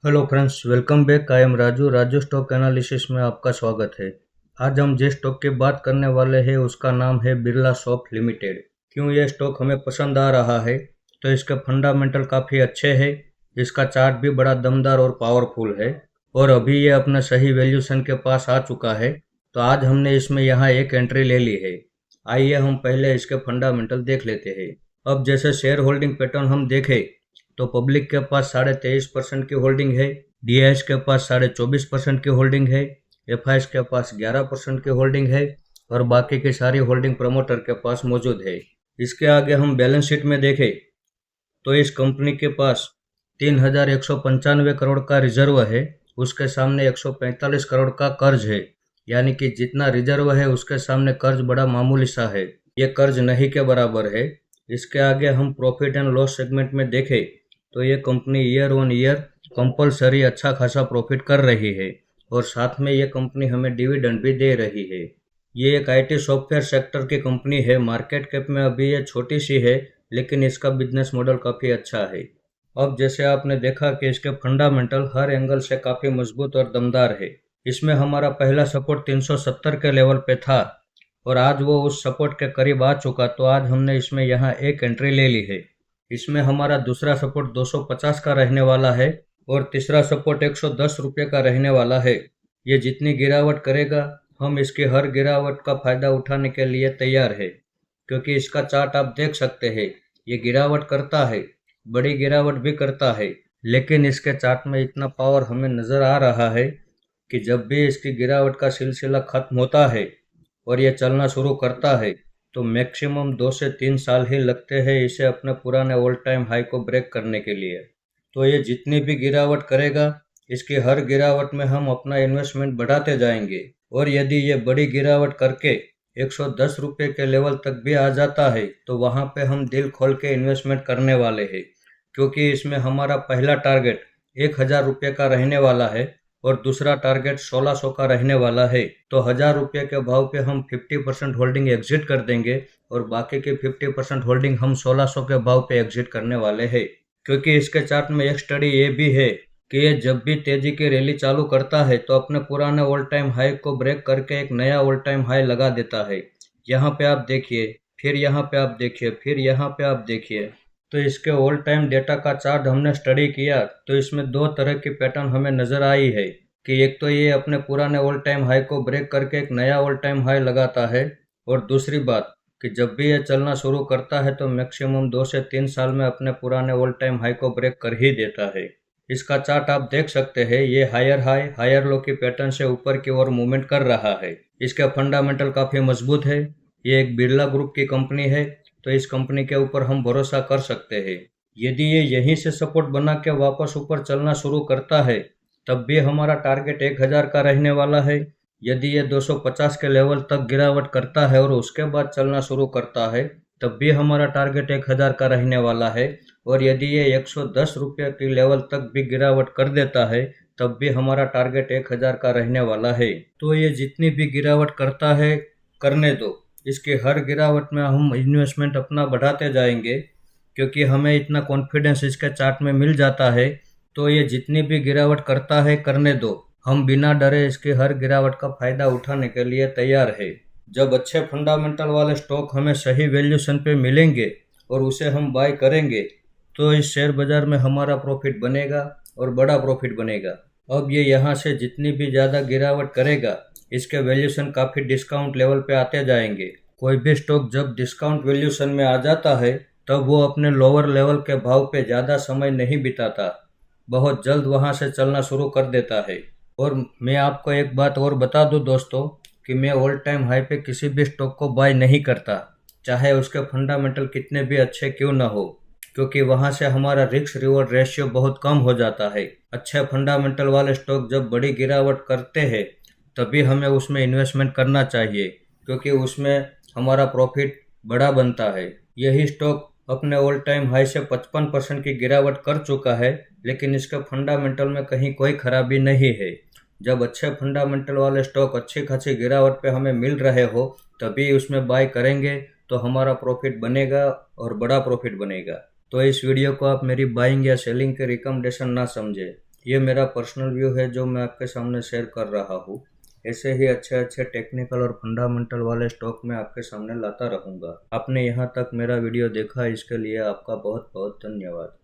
Hello friends, welcome back. I am Raju. Raju stock analysis में आपका स्वागत है। आज हम जिस स्टॉक की बात करने वाले हैं उसका नाम है बिरला सॉफ्ट लिमिटेड। क्यों ये स्टॉक हमें पसंद आ रहा है? तो इसके फंडामेंटल काफ़ी अच्छे हैं। इसका चार्ट भी बड़ा दमदार और पावरफुल है और अभी ये अपना सही वैल्यूएशन के पास आ चुका है। तो आज हमने इसमें यहाँ एक एंट्री ले ली है। आइए हम पहले इसके फंडामेंटल देख लेते हैं। अब जैसे शेयर होल्डिंग पैटर्न हम देखें तो पब्लिक के पास 23.5% की होल्डिंग है, डीआईएस के पास 24.5% की होल्डिंग है, एफआईएस के पास 11% की होल्डिंग है और बाकी की सारी होल्डिंग प्रमोटर के पास मौजूद है। इसके आगे हम बैलेंस शीट में देखें तो इस कंपनी के पास 3,195 करोड़ का रिजर्व है। उसके सामने 145 करोड़ का कर्ज है, यानी कि जितना रिजर्व है उसके सामने कर्ज बड़ा मामूली सा है। ये कर्ज नहीं के बराबर है। इसके आगे हम प्रॉफिट एंड लॉस सेगमेंट में देखें तो ये company year on year compulsory अच्छा खासा प्रॉफिट कर रही है और साथ में ये कंपनी हमें डिविडेंड भी दे रही है। ये एक आईटी सॉफ्टवेयर सेक्टर की कंपनी है। मार्केट कैप में अभी ये छोटी सी है, लेकिन इसका बिजनेस मॉडल काफ़ी अच्छा है। अब जैसे आपने देखा कि इसके फंडामेंटल हर एंगल से काफ़ी मजबूत और दमदार है। इसमें हमारा पहला सपोर्ट 370 के लेवल पे था और आज वो उस सपोर्ट के करीब आ चुका, तो आज हमने इसमें यहाँ एक एंट्री ले ली है। इसमें हमारा दूसरा सपोर्ट 250 का रहने वाला है और तीसरा सपोर्ट 110 रुपये का रहने वाला है। ये जितनी गिरावट करेगा हम इसकी हर गिरावट का फायदा उठाने के लिए तैयार है, क्योंकि इसका चार्ट आप देख सकते हैं। ये गिरावट करता है, बड़ी गिरावट भी करता है, लेकिन इसके चार्ट में इतना पावर हमें नज़र आ रहा है कि जब भी इसकी गिरावट का सिलसिला खत्म होता है और ये चलना शुरू करता है तो मैक्सिमम 2 से 3 साल ही लगते हैं इसे अपने पुराने ऑल टाइम हाई को ब्रेक करने के लिए। तो ये जितनी भी गिरावट करेगा, इसकी हर गिरावट में हम अपना इन्वेस्टमेंट बढ़ाते जाएंगे और यदि ये बड़ी गिरावट करके 110 रुपये के लेवल तक भी आ जाता है तो वहाँ पे हम दिल खोल के इन्वेस्टमेंट करने वाले हैं, क्योंकि इसमें हमारा पहला टारगेट 1,000 रुपये का रहने वाला है और दूसरा टारगेट 1,600 का रहने वाला है। तो 1,000 रुपये के भाव पे हम 50% होल्डिंग एग्जिट कर देंगे और बाकी की 50% होल्डिंग हम 1,600 के भाव पे एग्जिट करने वाले हैं। क्योंकि इसके चार्ट में एक स्टडी ये भी है कि ये जब भी तेजी की रैली चालू करता है तो अपने पुराने ऑल टाइम हाई को ब्रेक करके एक नया ऑल टाइम हाई लगा देता है। यहाँ पे आप देखिए, फिर यहाँ पे आप देखिए, फिर यहाँ पे आप देखिए। तो इसके ऑल टाइम डेटा का चार्ट हमने स्टडी किया तो इसमें दो तरह की पैटर्न हमें नज़र आई है कि एक तो ये अपने पुराने ऑल टाइम हाई को ब्रेक करके एक नया ऑल टाइम हाई लगाता है और दूसरी बात कि जब भी ये चलना शुरू करता है तो मैक्सिमम 2 से 3 साल में अपने पुराने ऑल टाइम हाई को ब्रेक कर ही देता है। इसका चार्ट आप देख सकते हैं, ये हायर हाई हायर लो की पैटर्न से ऊपर की ओर मूवमेंट कर रहा है। इसका फंडामेंटल काफ़ी मजबूत है। ये एक बिरला ग्रुप की कंपनी है, तो इस कंपनी के ऊपर हम भरोसा कर सकते हैं। यदि ये यहीं से सपोर्ट बना के वापस ऊपर चलना शुरू करता है तब भी हमारा टारगेट 1,000 का रहने वाला है। यदि ये 250 के लेवल तक गिरावट करता है और उसके बाद चलना शुरू करता है तब भी हमारा टारगेट 1,000 का रहने वाला है और यदि ये 110 रुपये की लेवल तक भी गिरावट कर देता है तब भी हमारा टारगेट 1,000 का रहने वाला है। तो ये जितनी भी गिरावट करता है करने दो, इसकी हर गिरावट में हम इन्वेस्टमेंट अपना बढ़ाते जाएंगे, क्योंकि हमें इतना कॉन्फिडेंस इसके चार्ट में मिल जाता है। तो ये जितनी भी गिरावट करता है करने दो, हम बिना डरे इसकी हर गिरावट का फायदा उठाने के लिए तैयार है। जब अच्छे फंडामेंटल वाले स्टॉक हमें सही वैल्यूएशन पे मिलेंगे और उसे हम बाय करेंगे तो इस शेयर बाजार में हमारा प्रॉफिट बनेगा और बड़ा प्रॉफिट बनेगा। अब ये यहाँ से जितनी भी ज़्यादा गिरावट करेगा इसके वैल्यूएशन काफ़ी डिस्काउंट लेवल पे आते जाएंगे। कोई भी स्टॉक जब डिस्काउंट वैल्यूएशन में आ जाता है तब वो अपने लोअर लेवल के भाव पे ज़्यादा समय नहीं बिताता, बहुत जल्द वहाँ से चलना शुरू कर देता है। और मैं आपको एक बात और बता दूं दोस्तों कि मैं ऑल टाइम हाई पे किसी भी स्टॉक को बाय नहीं करता, चाहे उसके फंडामेंटल कितने भी अच्छे क्यों ना हो, क्योंकि वहाँ से हमारा रिस्क रिवॉर्ड रेशियो बहुत कम हो जाता है। अच्छे फंडामेंटल वाले स्टॉक जब बड़ी गिरावट करते हैं तभी हमें उसमें इन्वेस्टमेंट करना चाहिए, क्योंकि उसमें हमारा प्रॉफिट बड़ा बनता है। यही स्टॉक अपने ऑल टाइम हाई से 55% की गिरावट कर चुका है, लेकिन इसके फंडामेंटल में कहीं कोई खराबी नहीं है। जब अच्छे फंडामेंटल वाले स्टॉक अच्छी खासी गिरावट पे हमें मिल रहे हो तभी उसमें बाय करेंगे तो हमारा प्रॉफिट बनेगा और बड़ा प्रॉफिट बनेगा। तो इस वीडियो को आप मेरी बाइंग या सेलिंग के रिकमेंडेशन ना समझें। ये मेरा पर्सनल व्यू है जो मैं आपके सामने शेयर कर रहा हूँ। ऐसे ही अच्छे अच्छे टेक्निकल और फंडामेंटल वाले स्टॉक मैं आपके सामने लाता रहूँगा। आपने यहाँ तक मेरा वीडियो देखा, इसके लिए आपका बहुत बहुत धन्यवाद।